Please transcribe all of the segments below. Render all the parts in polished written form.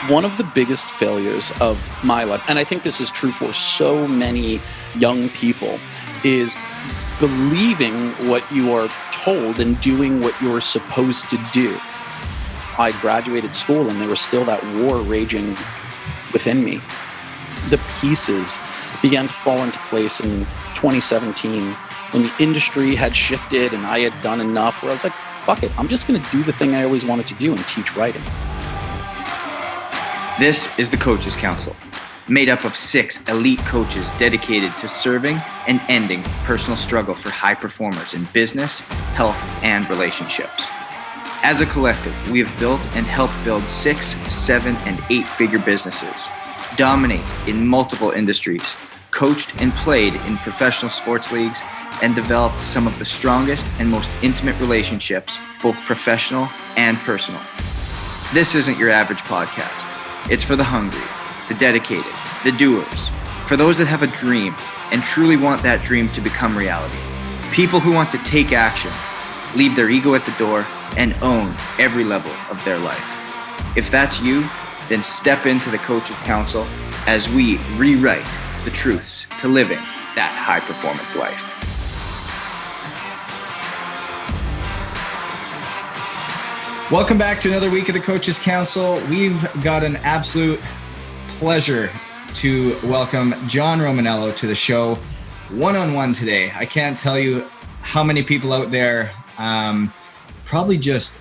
one of the biggest failures of my life, and I think this is true for so many young people, is believing what you are told and doing what you're supposed to do. I graduated school and there was still that war raging within me. The pieces began to fall into place in 2017 when the industry had shifted and I had done enough where I was like, fuck it, I'm just going to do the thing I always wanted to do and teach writing. This is the Coaches Council, made up of 6 elite coaches dedicated to serving and ending personal struggle for high performers in business, health, and relationships. As a collective, we have built and helped build 6, 7, and 8-figure businesses, dominate in multiple industries, coached and played in professional sports leagues, and developed some of the strongest and most intimate relationships, both professional and personal. This isn't your average podcast. It's for the hungry, the dedicated, the doers, for those that have a dream and truly want that dream to become reality. People who want to take action, leave their ego at the door, and own every level of their life. If that's you, then step into the Coaches Council as we rewrite the truths to living that high performance life. Welcome back to another week of the Coaches Council. We've got an absolute pleasure to welcome John Romaniello to the show one-on-one today. I can't tell you how many people out there probably just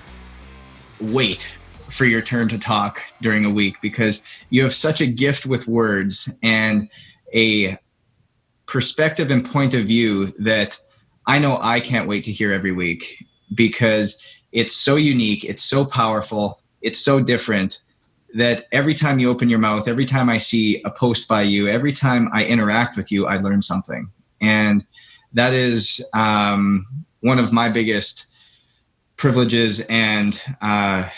wait for your turn to talk during a week because you have such a gift with words and a perspective and point of view that I know I can't wait to hear every week because it's so unique, it's so powerful, it's so different that every time you open your mouth, every time I see a post by you, every time I interact with you, I learn something. And that is one of my biggest privileges. And to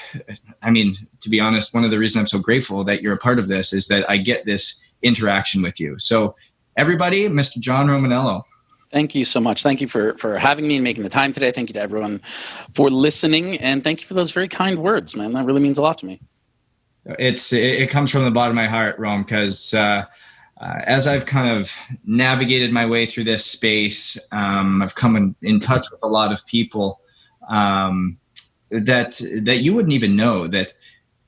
be honest, one of the reasons I'm so grateful that you're a part of this is that I get this interaction with you. So everybody, Mr. John Romaniello. Thank you so much. Thank you for having me and making the time today. Thank you to everyone for listening. And thank you for those very kind words, man. That really means a lot to me. It comes from the bottom of my heart, Rome, because as I've kind of navigated my way through this space, I've come in touch with a lot of people that you wouldn't even know that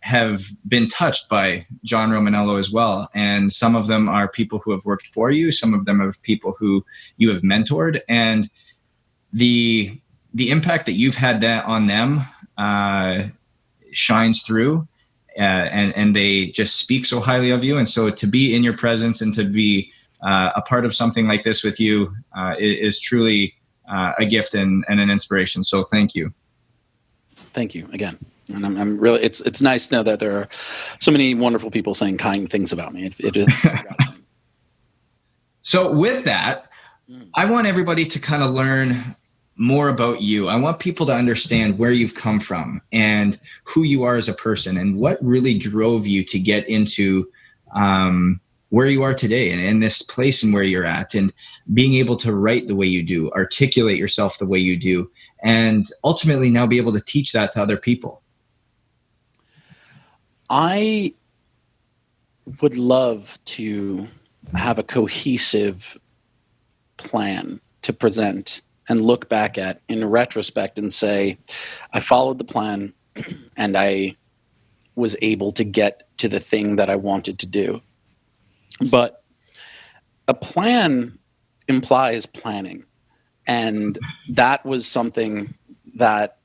have been touched by John Romaniello as well. And some of them are people who have worked for you. Some of them are people who you have mentored. And the impact that you've had that on them shines through and they just speak so highly of you. And so to be in your presence and to be a part of something like this with you is truly a gift and an inspiration. So thank you. Thank you again. And I'm really, it's nice to know that there are so many wonderful people saying kind things about me. It is. So with that, I want everybody to kind of learn more about you. I want people to understand where you've come from and who you are as a person and what really drove you to get into where you are today and in this place and where you're at and being able to write the way you do, articulate yourself the way you do, and ultimately now be able to teach that to other people. I would love to have a cohesive plan to present and look back at in retrospect and say, I followed the plan and I was able to get to the thing that I wanted to do. But a plan implies planning. And that was something that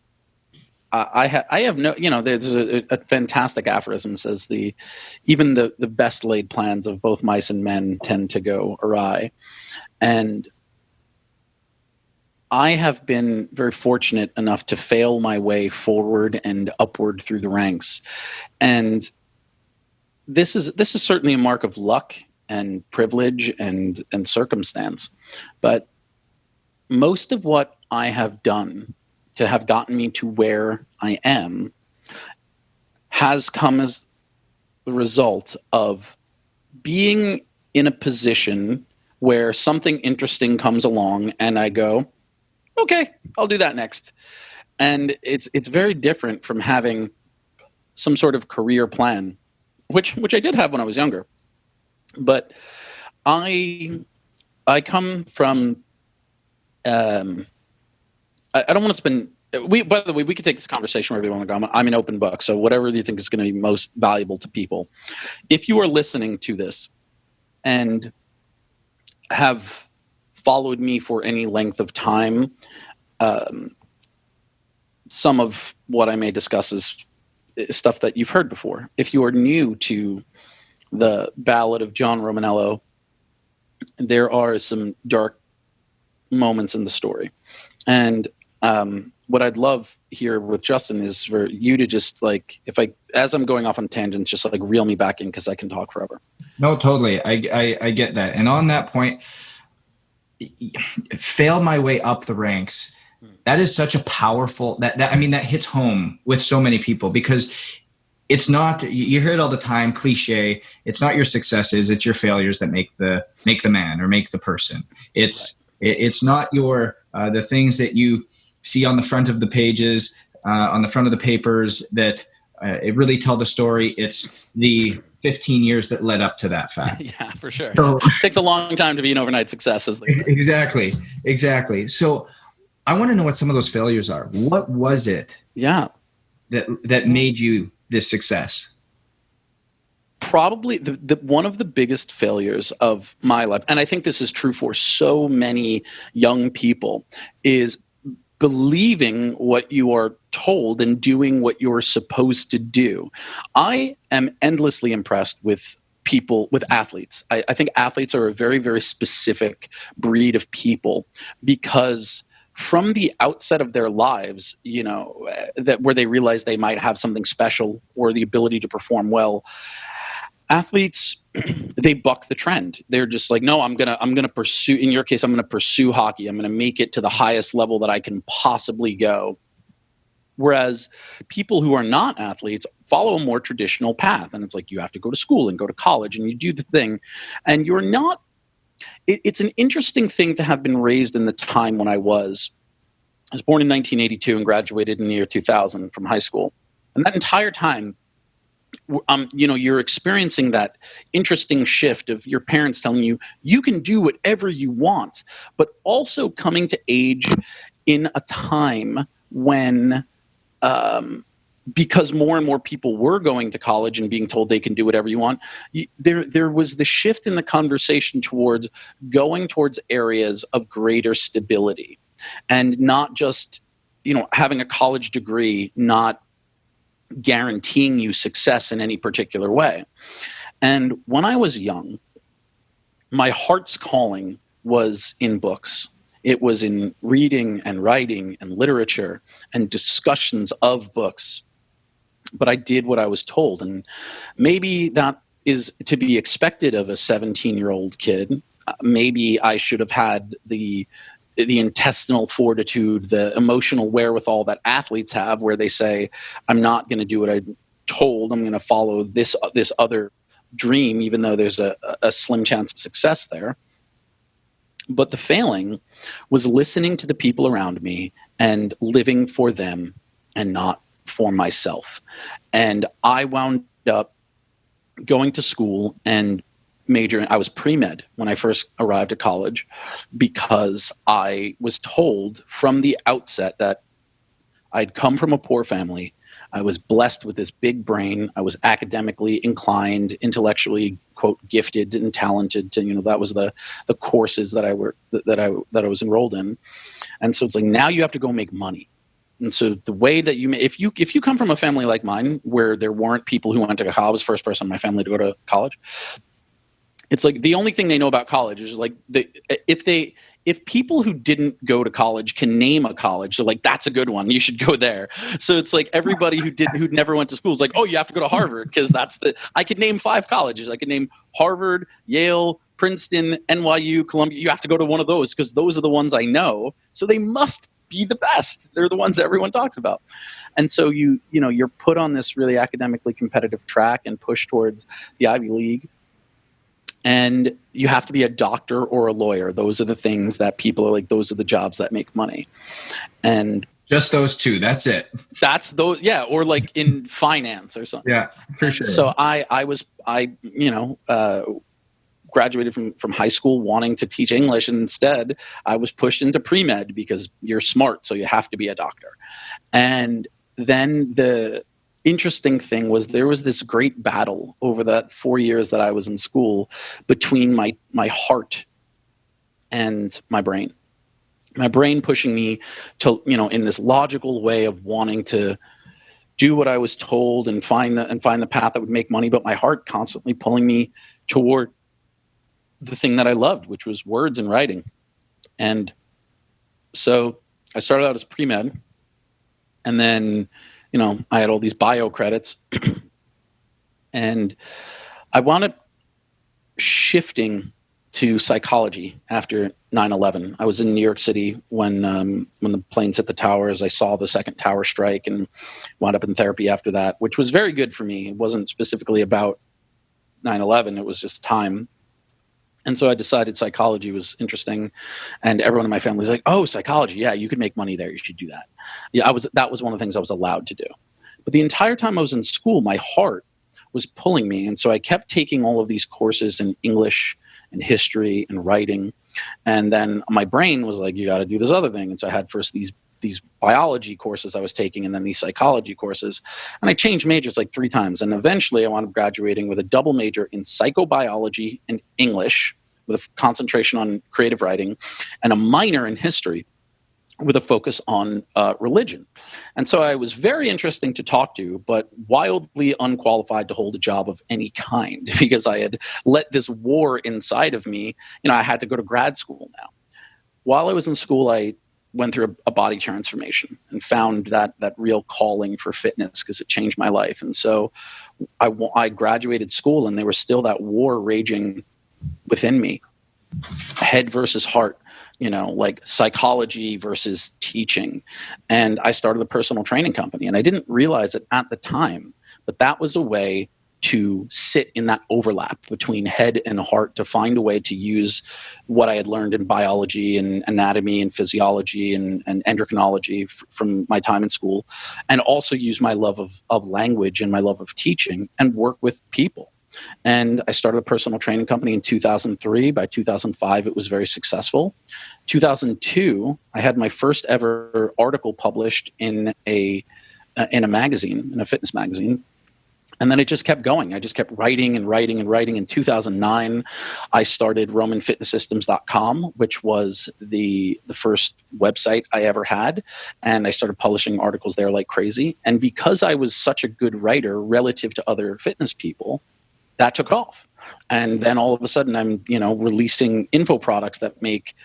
I have no, there's a fantastic aphorism that says even the best laid plans of both mice and men tend to go awry. And I have been very fortunate enough to fail my way forward and upward through the ranks. And this is certainly a mark of luck and privilege and circumstance. But most of what I have done to have gotten me to where I am has come as the result of being in a position where something interesting comes along and I go, okay, I'll do that next. And it's very different from having some sort of career plan which I did have when I was younger. But I come from I don't want to spend. By the way, we could take this conversation wherever you want to go. I'm an open book, so whatever you think is going to be most valuable to people. If you are listening to this and have followed me for any length of time, some of what I may discuss is stuff that you've heard before. If you are new to the Ballad of John Romaniello, there are some dark moments in the story. And what I'd love here with Justin is for you to just as I'm going off on tangents, just like reel me back in, because I can talk forever. No, totally. I get that. And on that point, fail my way up the ranks. That is such a powerful, that hits home with so many people, because it's not, you hear it all the time, cliche. It's not your successes, it's your failures that make the man or make the person. It's not your, the things that you see on the front of the pages, on the front of the papers that it really tell the story. It's the 15 years that led up to that fact. Yeah, for sure. So, it takes a long time to be an overnight success, as they say. Exactly. So I want to know what some of those failures are. What was it that made you this success? Probably the one of the biggest failures of my life, and I think this is true for so many young people, is believing what you are told and doing what you're supposed to do. I am endlessly impressed with people, with athletes. I think athletes are a very, very specific breed of people, because from the outset of their lives, that where they realize they might have something special or the ability to perform well, athletes, they buck the trend. They're just like, no, I'm gonna pursue. In your case, I'm gonna pursue hockey. I'm gonna make it to the highest level that I can possibly go. Whereas people who are not athletes follow a more traditional path, and it's like you have to go to school and go to college and you do the thing, and you're not. It's an interesting thing to have been raised in the time when I was born in 1982 and graduated in the year 2000 from high school, and that entire time, you're experiencing that interesting shift of your parents telling you you can do whatever you want, but also coming to age in a time when, because more and more people were going to college and being told they can do whatever you want, there was the shift in the conversation towards going towards areas of greater stability, and not just, having a college degree, not guaranteeing you success in any particular way. And when I was young, my heart's calling was in books. It was in reading and writing and literature and discussions of books. But I did what I was told. And maybe that is to be expected of a 17-year-old kid. Maybe I should have had the intestinal fortitude, the emotional wherewithal that athletes have, where they say, I'm not going to do what I'm told. I'm going to follow this other dream, even though there's a slim chance of success there. But the failing was listening to the people around me and living for them and not for myself. And I wound up going to school and I was pre-med when I first arrived at college, because I was told from the outset that I'd come from a poor family. I was blessed with this big brain. I was academically inclined, intellectually, quote, gifted and talented. That was the courses that I was enrolled in. And so it's like, now you have to go make money. And so the way that if you come from a family like mine, where there weren't people who went to college, I was the first person in my family to go to college. It's like the only thing they know about college is like if people who didn't go to college can name a college, they're like, that's a good one, you should go there. So it's like everybody who never went to school is like, oh, you have to go to Harvard, because I could name 5 colleges. I could name Harvard, Yale, Princeton, NYU, Columbia. You have to go to one of those because those are the ones I know. So they must be the best. They're the ones that everyone talks about. And so you're put on this really academically competitive track and pushed towards the Ivy League. And you have to be a doctor or a lawyer. Those are the things that people are like, those are the jobs that make money. And Just those two. That's it. That's those, yeah, or like in finance or something. Yeah, for sure. So I graduated from high school wanting to teach English, and instead I was pushed into pre-med because you're smart, so you have to be a doctor. And then the interesting thing was there was this great battle over that 4 years that I was in school between my heart and my brain. My brain pushing me to, in this logical way of wanting to do what I was told and find the path that would make money, but my heart constantly pulling me toward the thing that I loved, which was words and writing. And so I started out as pre-med, and then, I had all these bio credits and I wound up shifting to psychology after 9/11. I was in New York City when the planes hit the towers. I saw the second tower strike and wound up in therapy after that, which was very good for me. It wasn't specifically about 9/11. It was just time. And so I decided psychology was interesting, and everyone in my family was like, "Oh, psychology, yeah, you could make money there. You should do that." Yeah, that was one of the things I was allowed to do. But the entire time I was in school, my heart was pulling me, and so I kept taking all of these courses in English and history and writing, and then my brain was like, "You got to do this other thing." And so I had first these biology courses I was taking, and then these psychology courses, and I changed majors like 3 times, and eventually I wound up graduating with a double major in psychobiology and English with a concentration on creative writing, and a minor in history with a focus on religion. And so I was very interesting to talk to, but wildly unqualified to hold a job of any kind because I had let this war inside of me. I had to go to grad school now. While I was in school, I went through a body transformation and found that real calling for fitness because it changed my life. And so I graduated school, and there was still that war raging within me, head versus heart, like psychology versus teaching. And I started a personal training company, and I didn't realize it at the time, but that was a way to sit in that overlap between head and heart, to find a way to use what I had learned in biology and anatomy and physiology and endocrinology from my time in school, and also use my love of language and my love of teaching and work with people. And I started a personal training company in 2003. By 2005, it was very successful. 2002, I had my first ever article published in a magazine, in a fitness magazine. And then it just kept going. I just kept writing and writing and writing. In 2009, I started RomanFitnessSystems.com, which was the first website I ever had. And I started publishing articles there like crazy. And because I was such a good writer relative to other fitness people, that took off. And then all of a sudden I'm, releasing info products that make,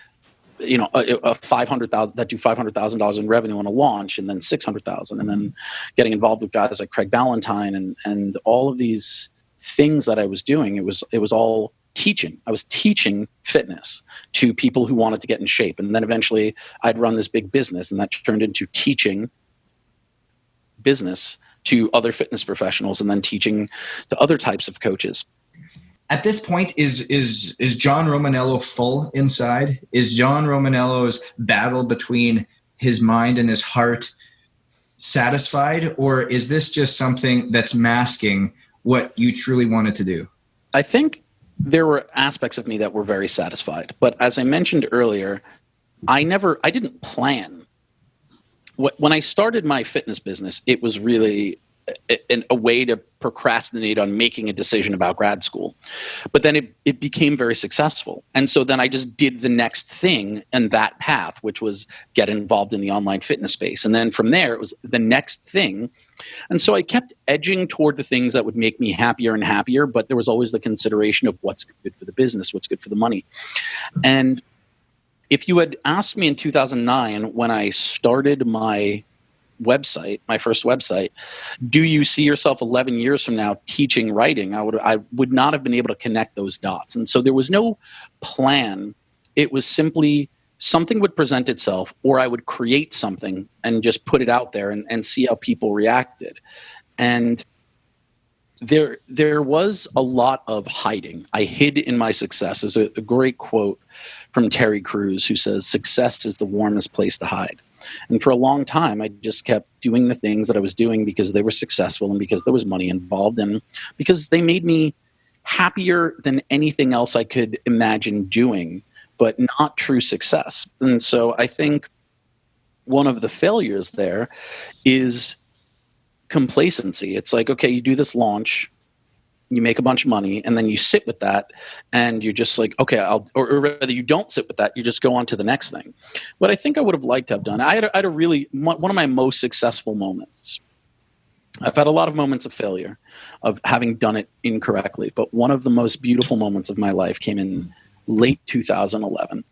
a $500,000 that do $500,000 in revenue on a launch, and then $600,000, and then getting involved with guys like Craig Ballantyne and all of these things that I was doing. It was all teaching. I was teaching fitness to people who wanted to get in shape. And then eventually I'd run this big business, and that turned into teaching business to other fitness professionals, and then teaching to other types of coaches. At this point, is John Romaniello full inside? Is John Romaniello's battle between his mind and his heart satisfied? Or is this just something that's masking what you truly wanted to do? I think there were aspects of me that were very satisfied. But as I mentioned earlier, I didn't plan. When I started my fitness business, it was really a way to procrastinate on making a decision about grad school. But then it became very successful. And so then I just did the next thing in that path, which was get involved in the online fitness space. And then from there, it was the next thing. And so I kept edging toward the things that would make me happier and happier, but there was always the consideration of what's good for the business, what's good for the money. And if you had asked me in 2009, when I started my website, my first website, do you see yourself 11 years from now teaching writing? I would not have been able to connect those dots. And so there was no plan. It was simply something would present itself, or I would create something and just put it out there and see how people reacted. And there was a lot of hiding. I hid in my success. There's a great quote from Terry Crews who says, "Success is the warmest place to hide." And for a long time, I just kept doing the things that I was doing because they were successful and because there was money involved and because they made me happier than anything else I could imagine doing, but not true success. And so I think one of the failures there is complacency. It's like, okay, you do this launch, you make a bunch of money, and then you sit with that and you're just like, okay, or rather you don't sit with that, you just go on to the next thing. What I think I would have liked to have done, I had a really, one of my most successful moments. I've had a lot of moments of failure, of having done it incorrectly, but one of the most beautiful moments of my life came in late 2011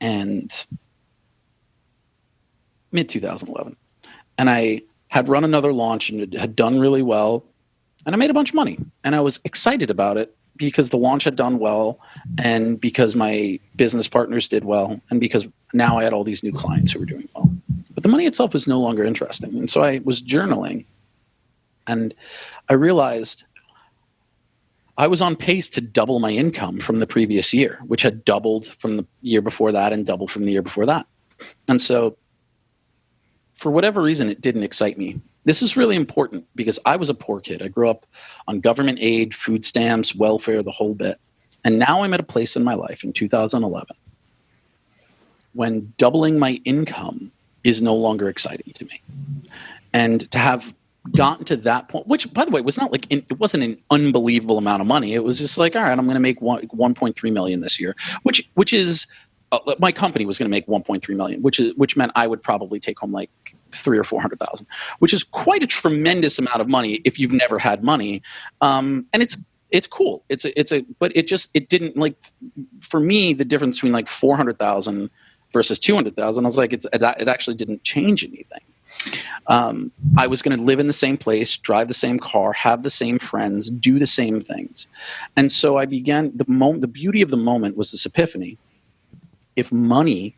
and mid 2011. And I had run another launch and it had done really well. And I made a bunch of money. And I was excited about it because the launch had done well and because my business partners did well and because now I had all these new clients who were doing well. But the money itself was no longer interesting. And so I was journaling and I realized I was on pace to double my income from the previous year, which had doubled from the year before that and doubled from the year before that. And so for whatever reason, it didn't excite me. This is really important because I was a poor kid. I grew up on government aid, food stamps, welfare, the whole bit. And now I'm at a place in my life in 2011 when doubling my income is no longer exciting to me. And to have gotten to that point, which by the way, was not like, it wasn't an unbelievable amount of money. It was just like, all right, I'm going to make 1.3 million this year, which is, my company was going to make 1.3 million, which meant I would probably take home like 300,000 or 400,000, which is quite a tremendous amount of money if you've never had money. And it's cool. But it didn't, like, for me, the difference between like 400,000 versus 200,000, I was like, it actually didn't change anything. I was going to live in the same place, drive the same car, have the same friends, do the same things. And so I began, the beauty of the moment was this epiphany. If money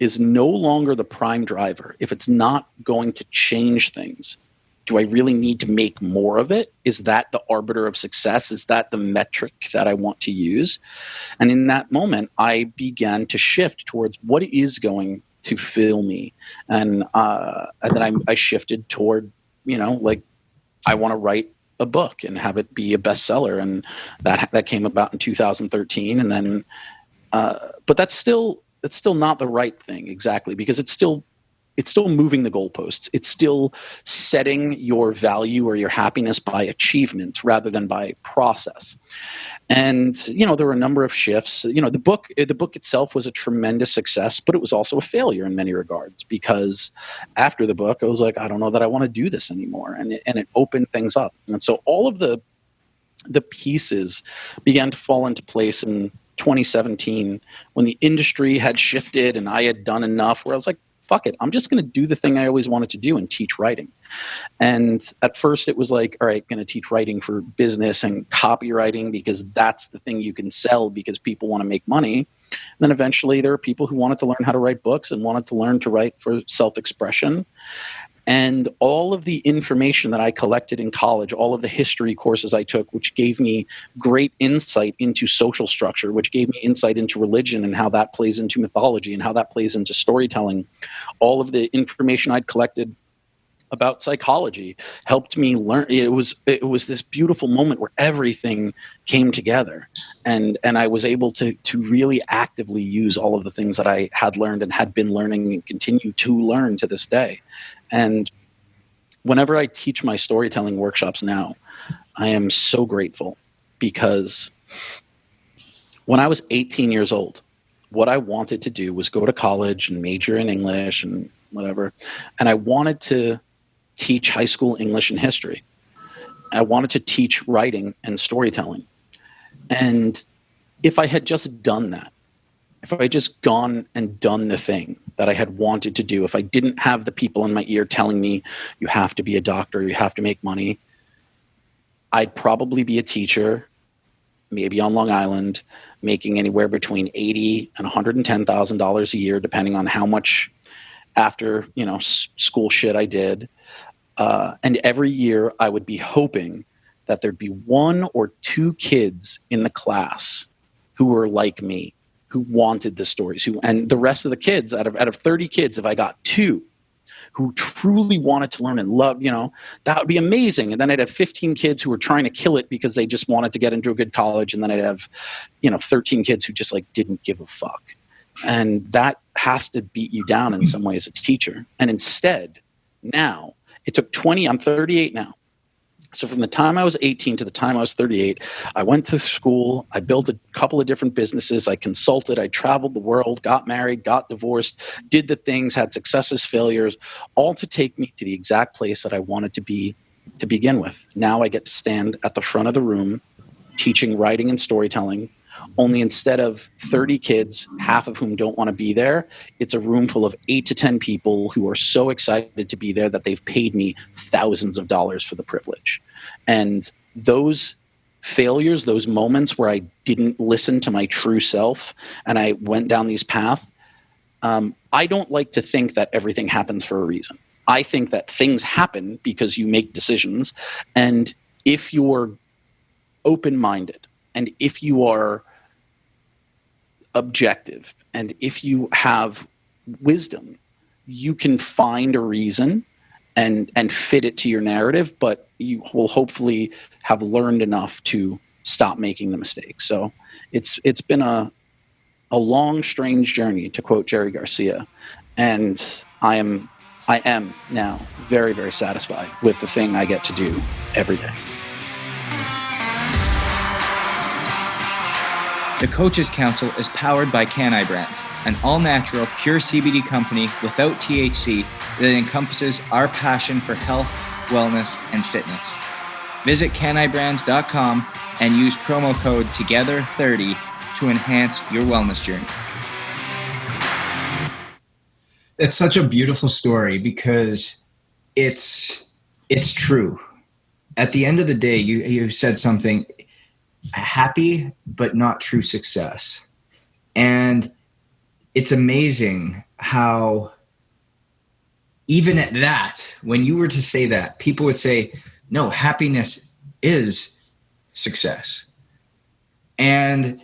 is no longer the prime driver, if it's not going to change things, do I really need to make more of it? Is that the arbiter of success? Is that the metric that I want to use? And in that moment, I began to shift towards what is going to fill me. And then I shifted toward, like, I want to write a book and have it be a bestseller. And that came about in 2013. And then, but that's still not the right thing exactly, because it's still moving the goalposts. It's still setting your value or your happiness by achievement rather than by process. And, there were a number of shifts. The book itself was a tremendous success, but it was also a failure in many regards, because after the book, I was like, I don't know that I want to do this anymore. And it opened things up. And so all of the pieces began to fall into place in 2017 when the industry had shifted and I had done enough where I was like, fuck it, I'm just going to do the thing I always wanted to do and teach writing. And at first it was like, all right, going to teach writing for business and copywriting because that's the thing you can sell because people want to make money. And then eventually there were people who wanted to learn how to write books and wanted to learn to write for self-expression. And all of the information that I collected in college, all of the history courses I took, which gave me great insight into social structure, which gave me insight into religion and how that plays into mythology and how that plays into storytelling, all of the information I'd collected about psychology helped me learn. It was this beautiful moment where everything came together, and I was able to really actively use all of the things that I had learned and had been learning and continue to learn to this day. And whenever I teach my storytelling workshops now, I am so grateful, because when I was 18 years old, what I wanted to do was go to college and major in English and whatever, and I wanted to teach high school English and history. I wanted to teach writing and storytelling. And if I had just done that, if I had just gone and done the thing that I had wanted to do, if I didn't have the people in my ear telling me, you have to be a doctor, you have to make money, I'd probably be a teacher, maybe on Long Island, making anywhere between $80,000 and $110,000 a year, depending on how much after, school shit I did. And every year I would be hoping that there'd be one or two kids in the class who were like me, who wanted the stories, and the rest of the kids, out of 30 kids, if I got 2 who truly wanted to learn and love, that would be amazing. And then I'd have 15 kids who were trying to kill it because they just wanted to get into a good college. And then I'd have, 13 kids who just like didn't give a fuck. And that has to beat you down in some way as a teacher. And instead, now it took 20, I'm 38 now. So from the time I was 18 to the time I was 38, I went to school, I built a couple of different businesses, I consulted, I traveled the world, got married, got divorced, did the things, had successes, failures, all to take me to the exact place that I wanted to be to begin with. Now I get to stand at the front of the room teaching writing and storytelling. Only instead of 30 kids, half of whom don't want to be there, it's a room full of 8 to 10 people who are so excited to be there that they've paid me thousands of dollars for the privilege. And those failures, those moments where I didn't listen to my true self and I went down these paths, I don't like to think that everything happens for a reason. I think that things happen because you make decisions. And if you're open-minded, and if you are objective, and if you have wisdom, you can find a reason and fit it to your narrative, but you will hopefully have learned enough to stop making the mistakes. So it's been a long, strange journey, to quote Jerry Garcia. And I am now very, very satisfied with the thing I get to do every day. The Coaches Council is powered by Canai Brands, an all-natural, pure CBD company without THC that encompasses our passion for health, wellness, and fitness. Visit canaibrands.com and use promo code TOGETHER30 to enhance your wellness journey. It's such a beautiful story because it's true. At the end of the day, you said something, happy but not true success. And it's amazing how even at that, when you were to say that, people would say, no, happiness is success. And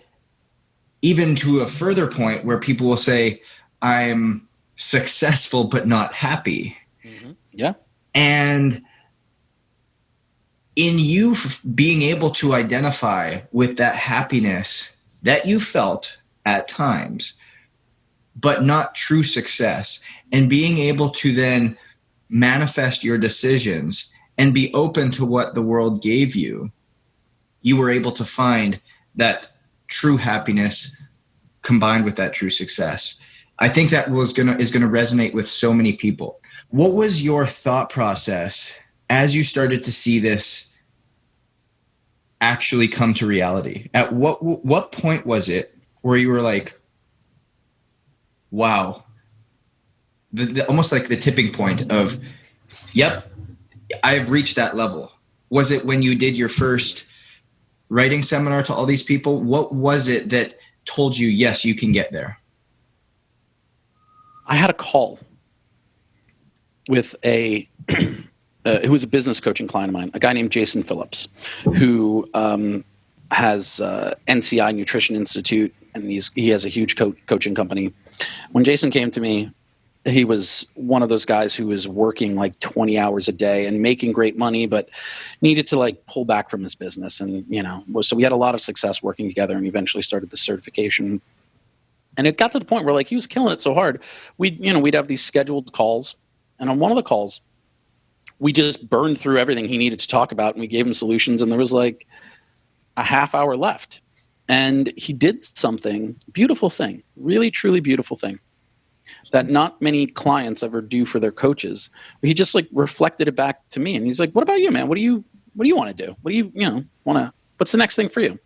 even to a further point where people will say, I'm successful but not happy. Mm-hmm. Yeah. And in you being able to identify with that happiness that you felt at times, but not true success, and being able to then manifest your decisions and be open to what the world gave you, you were able to find that true happiness combined with that true success. I think that is going to resonate with so many people. What was your thought process as you started to see this actually come to reality? At what point was it where you were like, wow, almost like the tipping point of, yep, I've reached that level? Was it when you did your first writing seminar to all these people? What was it that told you, yes, you can get there? I had a call with who was a business coaching client of mine, a guy named Jason Phillips, who has NCI Nutrition Institute, and he has a huge coaching company. When Jason came to me, he was one of those guys who was working like 20 hours a day and making great money, but needed to like pull back from his business. And, so we had a lot of success working together, and eventually started the certification. And it got to the point where like he was killing it so hard. We'd have these scheduled calls. And on one of the calls, we just burned through everything he needed to talk about, and we gave him solutions, and there was like a half hour left. And he did something, beautiful thing, really, truly beautiful thing that not many clients ever do for their coaches. He just like reflected it back to me, and he's like, what about you, man? What do you want to do? What do you want to, what's the next thing for you?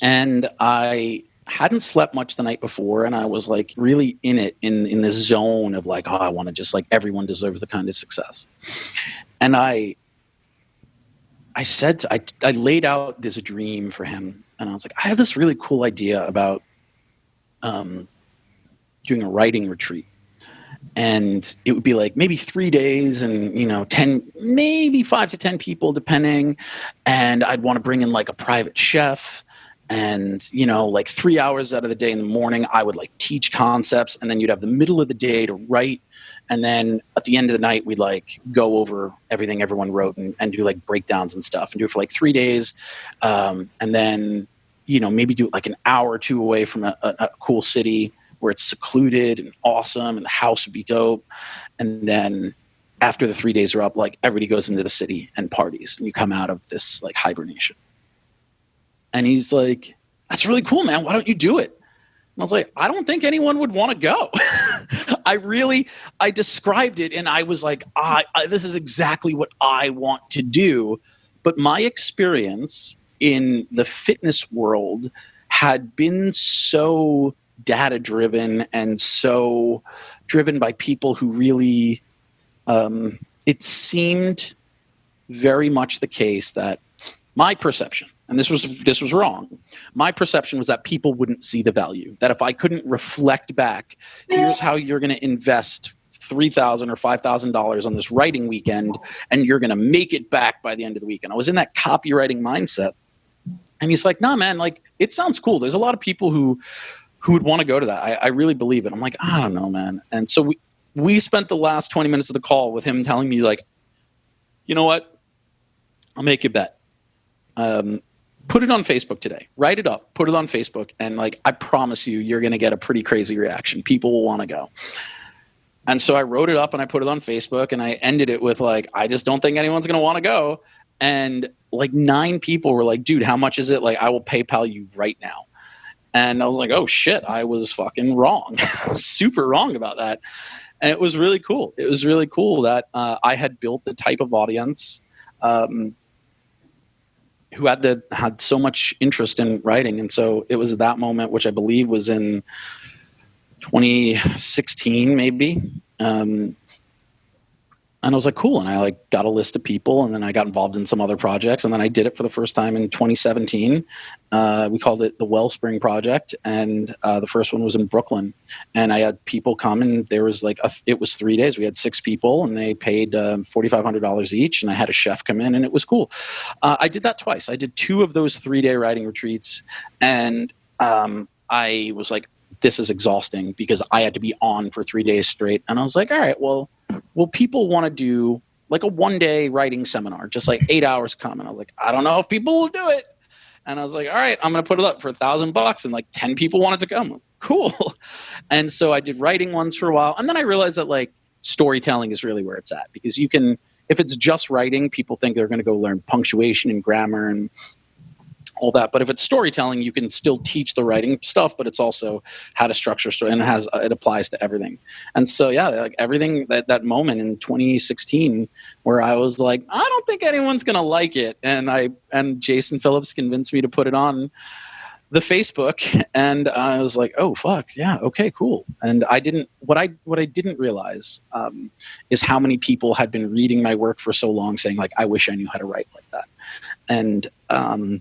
And I hadn't slept much the night before, and I was like really in this zone of like, oh, I want to just like, everyone deserves the kind of success. And I laid out this dream for him, and I was like, I have this really cool idea about doing a writing retreat. And it would be like maybe 3 days and, 10, maybe 5 to 10 people, depending. And I'd want to bring in like a private chef, And, like 3 hours out of the day in the morning, I would like teach concepts, and then you'd have the middle of the day to write. And then at the end of the night, we'd like go over everything everyone wrote and do like breakdowns and stuff, and do it for like 3 days. And then, maybe do it like an hour or two away from a cool city where it's secluded and awesome, and the house would be dope. And then after the 3 days are up, like everybody goes into the city and parties, and you come out of this like hibernation. And he's like, that's really cool, man. Why don't you do it? And I was like, I don't think anyone would want to go. I described it, and I was like, this is exactly what I want to do. But my experience in the fitness world had been so data driven and so driven by people who really, it seemed very much the case that my perception, and this was wrong. My perception was that people wouldn't see the value. That if I couldn't reflect back, here's how you're going to invest $3,000 or $5,000 on this writing weekend, and you're going to make it back by the end of the weekend. I was in that copywriting mindset, and he's like, "Nah, man. Like, it sounds cool. There's a lot of people who would want to go to that. I really believe it." I'm like, I don't know, man. And so we spent the last 20 minutes of the call with him telling me, like, you know what? I'll make you a bet. Put it on Facebook today. Write it up. Put it on Facebook. And like, I promise you're going to get a pretty crazy reaction. People will want to go. And so I wrote it up and I put it on Facebook, and I ended it with like, I just don't think anyone's going to want to go. And like 9 people were like, dude, how much is it? Like, I will PayPal you right now. And I was like, oh shit, I was fucking wrong. I was super wrong about that. And it was really cool. It was really cool that I had built the type of audience who had so much interest in writing. And so it was that moment, which I believe was in 2016, maybe. And I was like, cool. And I like got a list of people, and then I got involved in some other projects. And then I did it for the first time in 2017. We called it the Wellspring Project. And the first one was in Brooklyn. And I had people come, and there was like, it was 3 days. We had 6 people, and they paid $4,500 each. And I had a chef come in, and it was cool. I did that twice. I did 2 of those 3-day writing retreats. And I was like, this is exhausting, because I had to be on for 3 days straight. And I was like, all right, well, people want to do like a 1-day writing seminar, just like 8 hours come. And I was like, I don't know if people will do it. And I was like, all right, I'm going to put it up for $1,000. And like 10 people wanted to come. Cool. And so I did writing ones for a while. And then I realized that like storytelling is really where it's at, because you can, if it's just writing, people think they're going to go learn punctuation and grammar and all that. But if it's storytelling, you can still teach the writing stuff, but it's also how to structure story, and it applies to everything. And so, yeah, like everything, that moment in 2016 where I was like, I don't think anyone's going to like it. And Jason Phillips convinced me to put it on the Facebook, and I was like, oh, fuck. Yeah. Okay, cool. And what I didn't realize is how many people had been reading my work for so long saying like, I wish I knew how to write like that. And,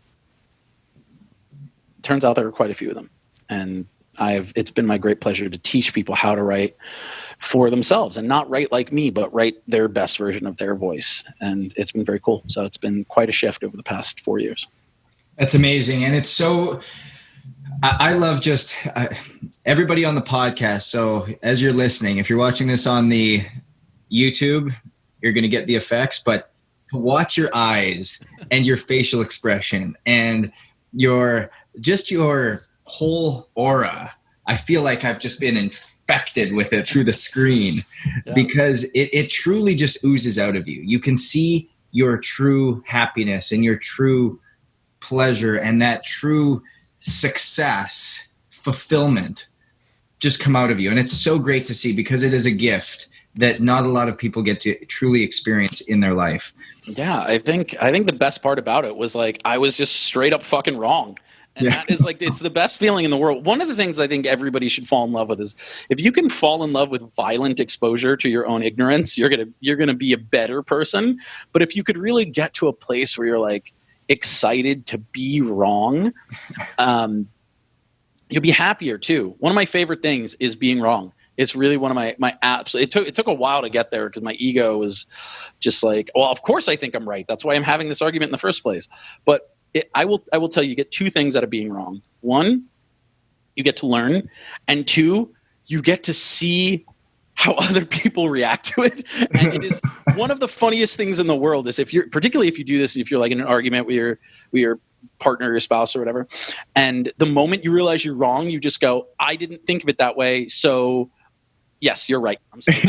turns out there were quite a few of them. And it's been my great pleasure to teach people how to write for themselves, and not write like me, but write their best version of their voice. And it's been very cool. So it's been quite a shift over the past 4 years. That's amazing. And it's so, I love just everybody on the podcast. So as you're listening, if you're watching this on the YouTube, you're going to get the effects, but to watch your eyes and your facial expression and your whole aura, I feel like I've just been infected with it through the screen. Yeah. Because it truly just oozes out of you. You can see your true happiness and your true pleasure and that true success, fulfillment just come out of you. And it's so great to see, because it is a gift that not a lot of people get to truly experience in their life. Yeah, I think the best part about it was like I was just straight up fucking wrong. And that is like, it's the best feeling in the world. One of the things I think everybody should fall in love with is if you can fall in love with violent exposure to your own ignorance, you're going to be a better person. But if you could really get to a place where you're like excited to be wrong, you'll be happier too. One of my favorite things is being wrong. It's really one of my apps. It took a while to get there, because my ego was just like, well, of course I think I'm right. That's why I'm having this argument in the first place. But I will tell you, you get two things out of being wrong. One, you get to learn, and two, you get to see how other people react to it. And it is one of the funniest things in the world is particularly if you do this, if you're like in an argument with your partner, your spouse or whatever, and the moment you realize you're wrong, you just go, I didn't think of it that way. So yes, you're right. I'm sorry.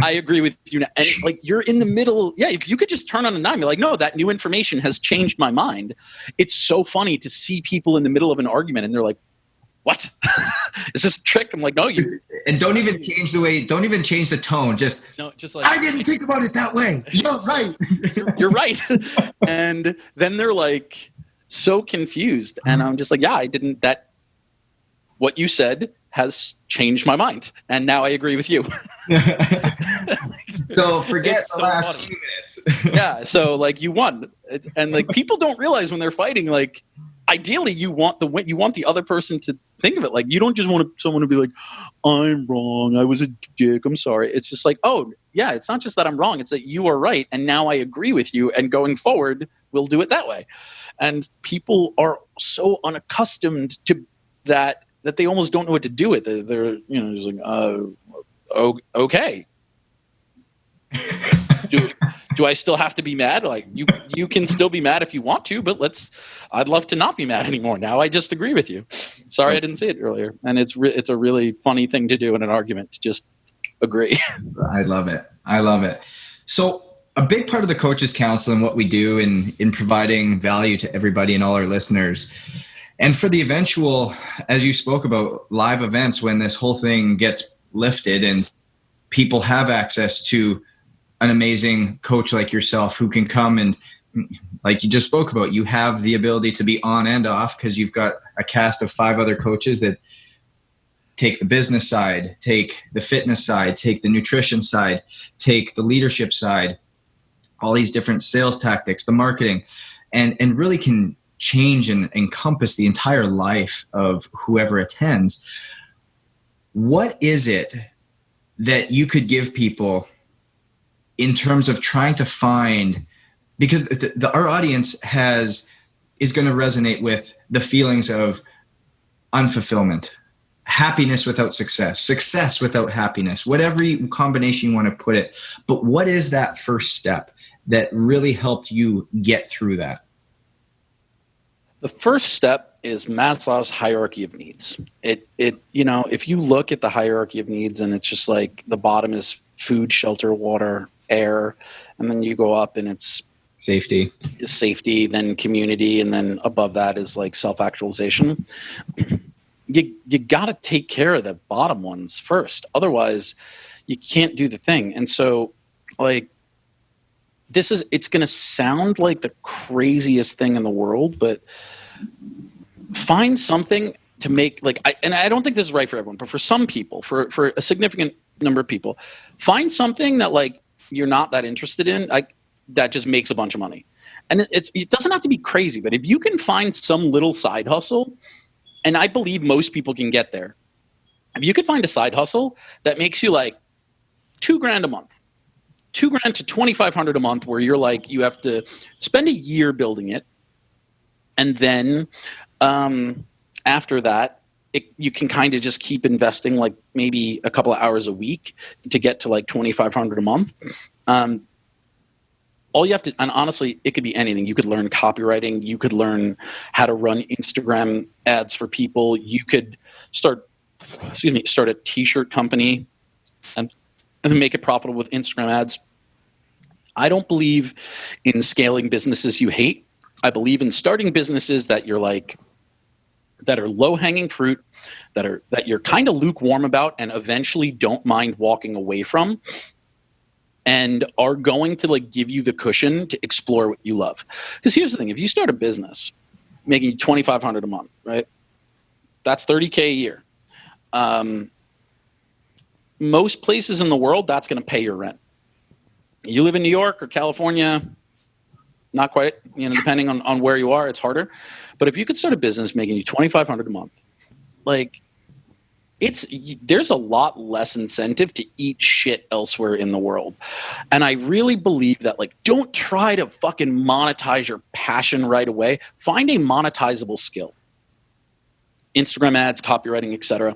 I agree with you now. And like, you're in the middle. Yeah. If you could just turn on a dime, you're like, no, that new information has changed my mind. It's so funny to see people in the middle of an argument and they're like, what? Is this a trick? I'm like, no, and don't even change the tone. Just like, I didn't think about it that way. You're right. You're right. And then they're like so confused. And I'm just like, yeah, I didn't, what you said has changed my mind. And now I agree with you. So forget the last few minutes. Yeah. So like you won. And like people don't realize when they're fighting, like ideally you want the win. You want the other person to think of it. Like you don't just want someone to be like, I'm wrong. I was a dick. I'm sorry. It's just like, oh yeah, it's not just that I'm wrong. It's that you are right. And now I agree with you. And going forward, we'll do it that way. And people are so unaccustomed to that they almost don't know what to do with it. They're just like, okay. Do I still have to be mad? Like you can still be mad if you want to, but I'd love to not be mad anymore. Now I just agree with you. Sorry I didn't say it earlier. And it's a really funny thing to do in an argument, to just agree. I love it. So a big part of the Coaches Council and what we do in providing value to everybody and all our listeners, and for the eventual, as you spoke about, live events, when this whole thing gets lifted and people have access to an amazing coach like yourself who can come and, like you just spoke about, you have the ability to be on and off because you've got a cast of 5 other coaches that take the business side, take the fitness side, take the nutrition side, take the leadership side, all these different sales tactics, the marketing, and really can change and encompass the entire life of whoever attends. What is it that you could give people in terms of trying to find, because our audience is going to resonate with the feelings of unfulfillment, happiness without success without happiness, whatever combination you want to put it. But what is that first step that really helped you get through that? The first step is Maslow's hierarchy of needs. If you look at the hierarchy of needs, and it's just like the bottom is food, shelter, water, air, and then you go up and it's safety, then community, and then above that is like self-actualization. You got to take care of the bottom ones first. Otherwise, you can't do the thing. And so, like, it's going to sound like the craziest thing in the world, but find something to make, like, I don't think this is right for everyone, but for some people, for a significant number of people, find something that, like, you're not that interested in, like, that just makes a bunch of money. And it doesn't have to be crazy, but if you can find some little side hustle, and I believe most people can get there, if you could find a side hustle that makes you like $2,000 a month, $2,000 to $2,500 a month, where you're like, you have to spend a year building it. And then after that, you can kind of just keep investing, like maybe a couple of hours a week to get to like $2,500 a month. All you have to, and honestly, it could be anything. You could learn copywriting. You could learn how to run Instagram ads for people. You could start a t-shirt company and make it profitable with Instagram ads. I don't believe in scaling businesses you hate. I believe in starting businesses that you're like, that are low-hanging fruit, that you're kind of lukewarm about and eventually don't mind walking away from, and are going to like give you the cushion to explore what you love. Because here's the thing, if you start a business making $2,500 a month, right? That's $30K a year. Most places in the world, that's going to pay your rent. You live in New York or California, not quite, depending on where you are, it's harder. But if you could start a business making you $2,500 a month, like, there's a lot less incentive to eat shit elsewhere in the world. And I really believe that, like, don't try to fucking monetize your passion right away. Find a monetizable skill. Instagram ads, copywriting, etc.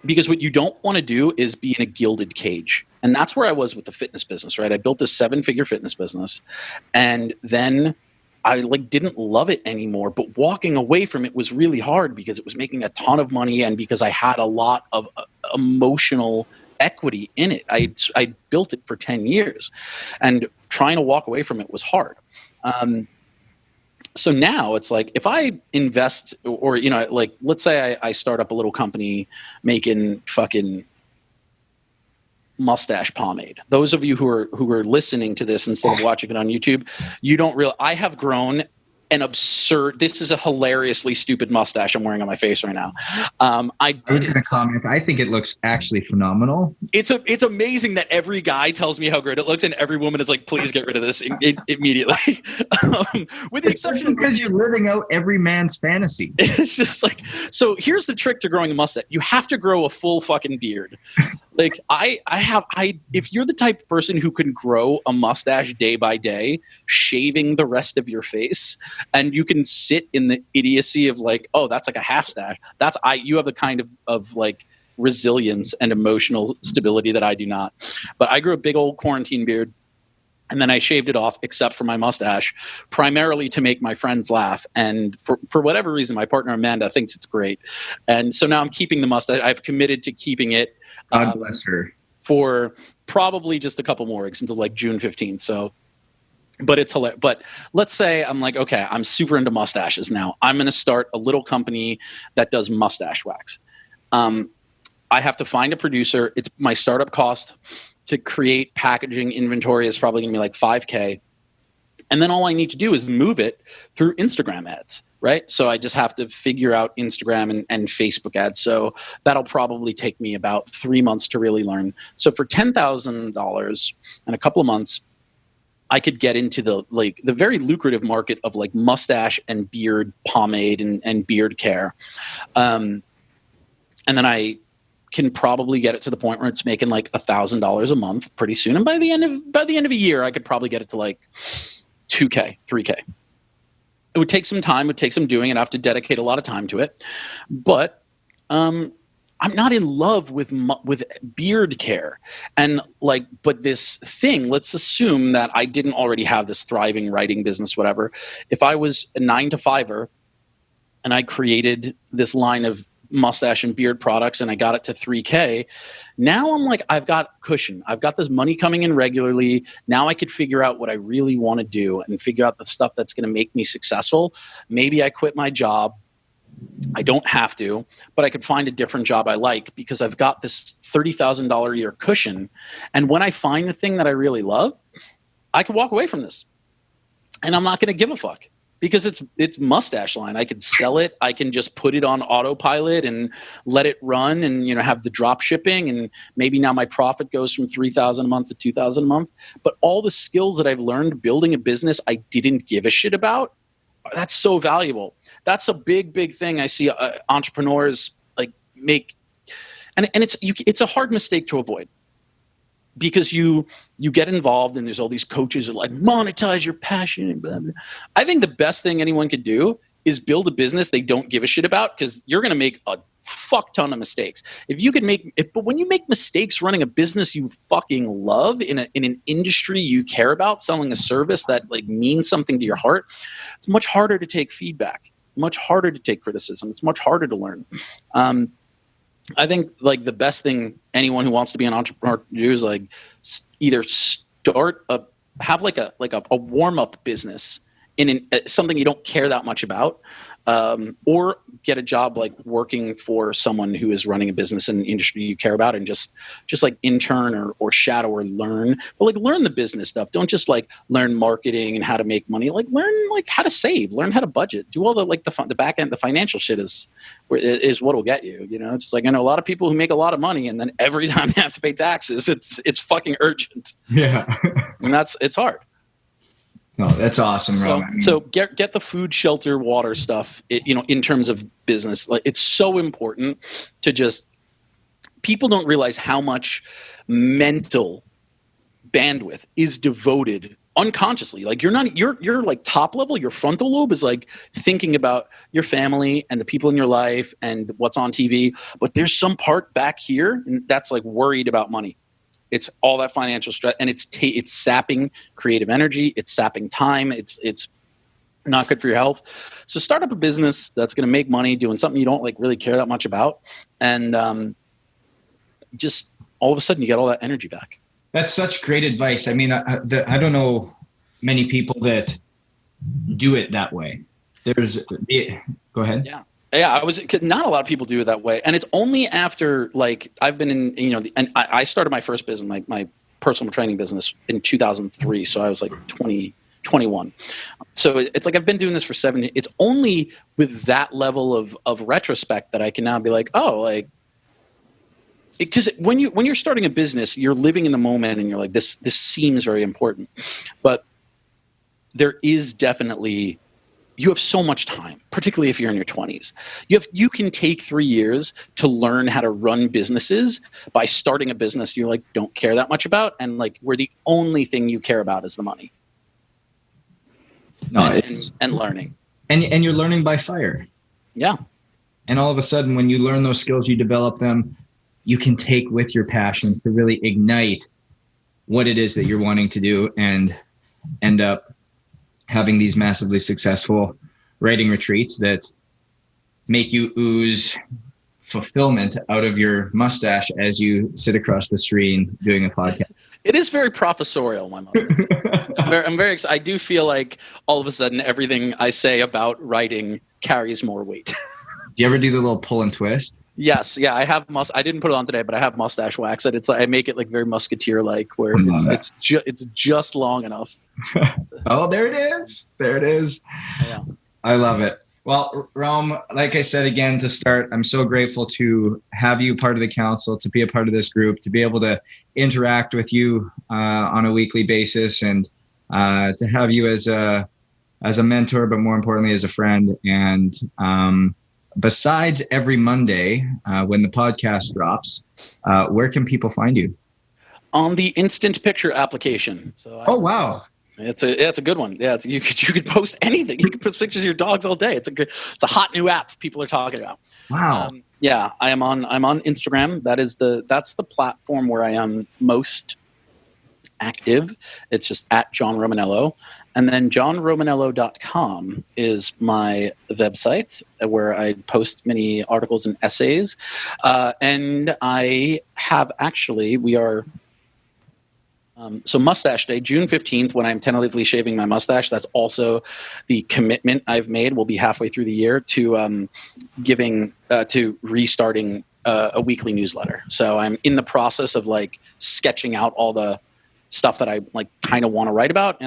Because what you don't want to do is be in a gilded cage. And that's where I was with the fitness business, right? I built this 7-figure fitness business, and then I didn't love it anymore, but walking away from it was really hard because it was making a ton of money and because I had a lot of emotional equity in it. I built it for 10 years, and trying to walk away from it was hard. So now it's like, if I invest, or, let's say I start up a little company making fucking mustache pomade. Those of you who are listening to this instead of watching it on YouTube, you don't realize I have grown an absurd. This is a hilariously stupid mustache I'm wearing on my face right now. I was going to comment. I think it looks actually phenomenal. It's amazing that every guy tells me how great it looks, and every woman is like, "Please get rid of this immediately." With the exception, because you're living out every man's fantasy. It's just like, so here's the trick to growing a mustache: you have to grow a full fucking beard. Like if you're the type of person who can grow a mustache day by day, shaving the rest of your face, and you can sit in the idiocy of like, oh, that's like a half stash. You have the kind of like resilience and emotional stability that I do not. But I grew a big old quarantine beard, and then I shaved it off except for my mustache, primarily to make my friends laugh. And for whatever reason, my partner Amanda thinks it's great. And so now I'm keeping the mustache. I've committed to keeping it. God bless her. For probably just a couple more weeks until like June 15th. So, but it's hilarious. But let's say I'm like, okay, I'm super into mustaches now. I'm going to start a little company that does mustache wax. I have to find a producer. It's my startup cost to create packaging inventory is probably going to be like $5,000. And then all I need to do is move it through Instagram ads, right? So I just have to figure out Instagram and Facebook ads. So that'll probably take me about 3 months to really learn. So for $10,000 in a couple of months, I could get into the very lucrative market of like mustache and beard pomade and beard care. And then I can probably get it to the point where it's making like $1,000 a month pretty soon. And by the end of a year, I could probably get it to like $2,000, $3,000. It would take some time, it would take some doing, and I have to dedicate a lot of time to it. But I'm not in love with beard care. And but this thing, let's assume that I didn't already have this thriving writing business, whatever. If I was a 9-to-5er and I created this line of mustache and beard products and I got it to $3,000, now I'm like, I've got cushion. I've got this money coming in regularly. Now I could figure out what I really want to do and figure out the stuff that's going to make me successful. Maybe I quit my job. I don't have to, but I could find a different job I like because I've got this $30,000 a year cushion. And when I find the thing that I really love, I can walk away from this and I'm not going to give a fuck. Because it's mustache line. I can sell it. I can just put it on autopilot and let it run and, have the drop shipping. And maybe now my profit goes from $3,000 a month to $2,000 a month. But all the skills that I've learned building a business I didn't give a shit about, that's so valuable. That's a big, big thing I see entrepreneurs make. And it's a hard mistake to avoid. Because you get involved and there's all these coaches who are like, monetize your passion and blah, blah. I think the best thing anyone could do is build a business they don't give a shit about, because you're going to make a fuck ton of mistakes. But when you make mistakes running a business you fucking love in an industry you care about, selling a service that means something to your heart, it's much harder to take feedback, much harder to take criticism. It's much harder to learn. I think the best thing anyone who wants to be an entrepreneur do is either have a warm up business in something you don't care that much about, or get a job working for someone who is running a business in an industry you care about, and just intern or shadow or learn. But learn the business stuff. Don't just learn marketing and how to make money. Learn how to save, learn how to budget, do all the back end, the financial shit is what will get you. Just I know a lot of people who make a lot of money and then every time they have to pay taxes, it's fucking urgent. Yeah. And it's hard. No, that's awesome, Rom. So get the food, shelter, water stuff, in terms of business. Like, it's so important to just, people don't realize how much mental bandwidth is devoted unconsciously. Like, you're like top level, your frontal lobe is like thinking about your family and the people in your life and what's on TV. But there's some part back here that's like worried about money. It's all that financial stress, and it's sapping creative energy. It's sapping time. It's not good for your health. So start up a business that's going to make money doing something you don't like really care that much about, and just all of a sudden you get all that energy back. That's such great advice. I mean, I don't know many people that do it that way. Go ahead. Yeah. Yeah, not a lot of people do it that way, and it's only after, like, I've been in, and I started my first business, my personal training business, in 2003. So I was like 21. So it's like I've been doing this for 7 years. It's only with that level of retrospect that I can now be like, oh, like, because when you're starting a business, you're living in the moment, and you're like, this seems very important, but there is definitely. You have so much time, particularly if you're in your 20s. You can take 3 years to learn how to run businesses by starting a business you like don't care that much about, and like where the only thing you care about is the money. No, and learning. And you're learning by fire. Yeah. And all of a sudden, when you learn those skills, you develop them, you can take with your passion to really ignite what it is that you're wanting to do and end up having these massively successful writing retreats that make you ooze fulfillment out of your mustache as you sit across the screen doing a podcast. It is very professorial, my mother. I'm very excited. I do feel like all of a sudden everything I say about writing carries more weight. Do you ever do the little pull and twist? Yes, yeah, I have I didn't put it on today, but I have mustache wax. And it's like I make it like very musketeer-like, where it's just long enough. Oh, there it is. There it is. Yeah, I love it. Well, Rom, like I said again to start, I'm so grateful to have you part of the council, to be a part of this group, to be able to interact with you on a weekly basis, and to have you as a mentor, but more importantly as a friend. And besides every Monday when the podcast drops, where can people find you? On the Instant Picture application. So wow. It's a good one. Yeah, you could post anything. You can post pictures of your dogs all day. It's a hot new app people are talking about. Wow. Yeah, I'm on Instagram. That's the platform where I am most active. It's just at John Romaniello. And then johnromanello.com is my website where I post many articles and essays. And I have so Mustache Day, June 15th, when I'm tentatively shaving my mustache. That's also the commitment I've made. We'll be halfway through the year to restarting a weekly newsletter. So I'm in the process of like sketching out all the stuff that I like kind of want to write about,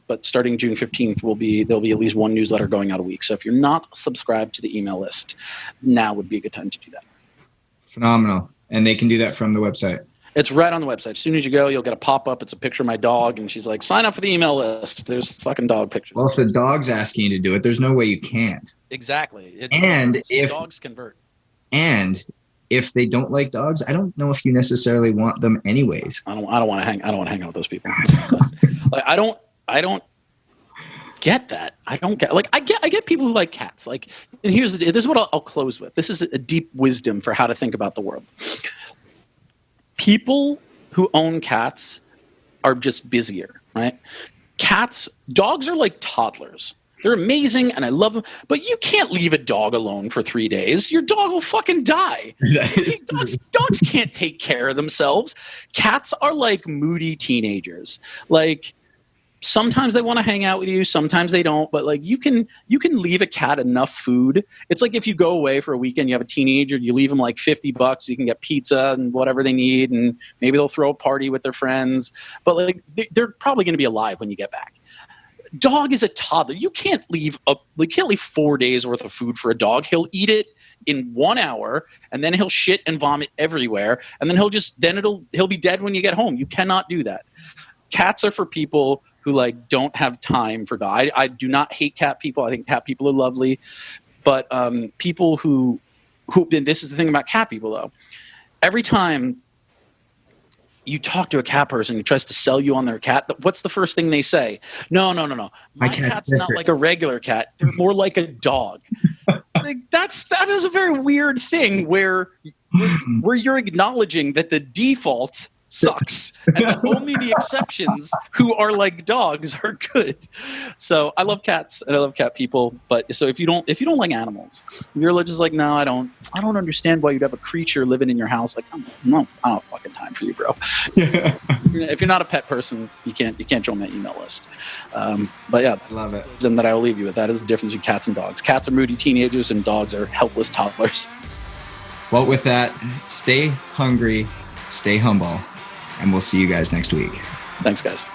but starting June 15th there'll be at least one newsletter going out a week. So if you're not subscribed to the email list, now would be a good time to do that. Phenomenal. And they can do that from the website. It's right on the website. As soon as you go, you'll get a pop-up. It's a picture of my dog, and she's like, sign up for the email list. There's fucking dog pictures. Well, if the dog's asking you to do it, there's no way you can't. Exactly. If dogs convert. And if they don't like dogs, I don't know if you necessarily want them anyways. I don't want to hang out with those people. Like, I don't get that. I don't get, like, I get people who like cats. Like, and this is what I'll close with. This is a deep wisdom for how to think about the world. People who own cats are just busier, right? Dogs are like toddlers. They're amazing and I love them, but you can't leave a dog alone for 3 days. Your dog will fucking die. Dogs can't take care of themselves. Cats are like moody teenagers. Like, sometimes they want to hang out with you, sometimes they don't, but like you can leave a cat enough food. It's like if you go away for a weekend, you have a teenager, you leave them like $50, you can get pizza and whatever they need, and maybe they'll throw a party with their friends, but like they're probably going to be alive when you get back. Dog is a toddler. You can't leave 4 days worth of food for a dog. He'll eat it in 1 hour, and then he'll shit and vomit everywhere, and then he'll be dead when you get home. You cannot do that. Cats are for people who like don't have time for dogs. I do not hate cat people. I think cat people are lovely, but people who and this is the thing about cat people though. Every time you talk to a cat person who tries to sell you on their cat, what's the first thing they say? No. My cat's not like a regular cat. They're more like a dog. Like, that is a very weird thing where you're acknowledging that the default sucks and that only the exceptions who are like dogs are good. So I love cats and I love cat people, but so if you don't like animals, you're just like, no, I don't understand why you'd have a creature living in your house. Like, I don't have fucking time for you, bro. If you're not a pet person, you can't join my email list. But yeah, I love it. And that I will leave you with, that is the difference between cats and dogs. Cats are moody teenagers and dogs are helpless toddlers. Well, with that, stay hungry, stay humble, and we'll see you guys next week. Thanks, guys.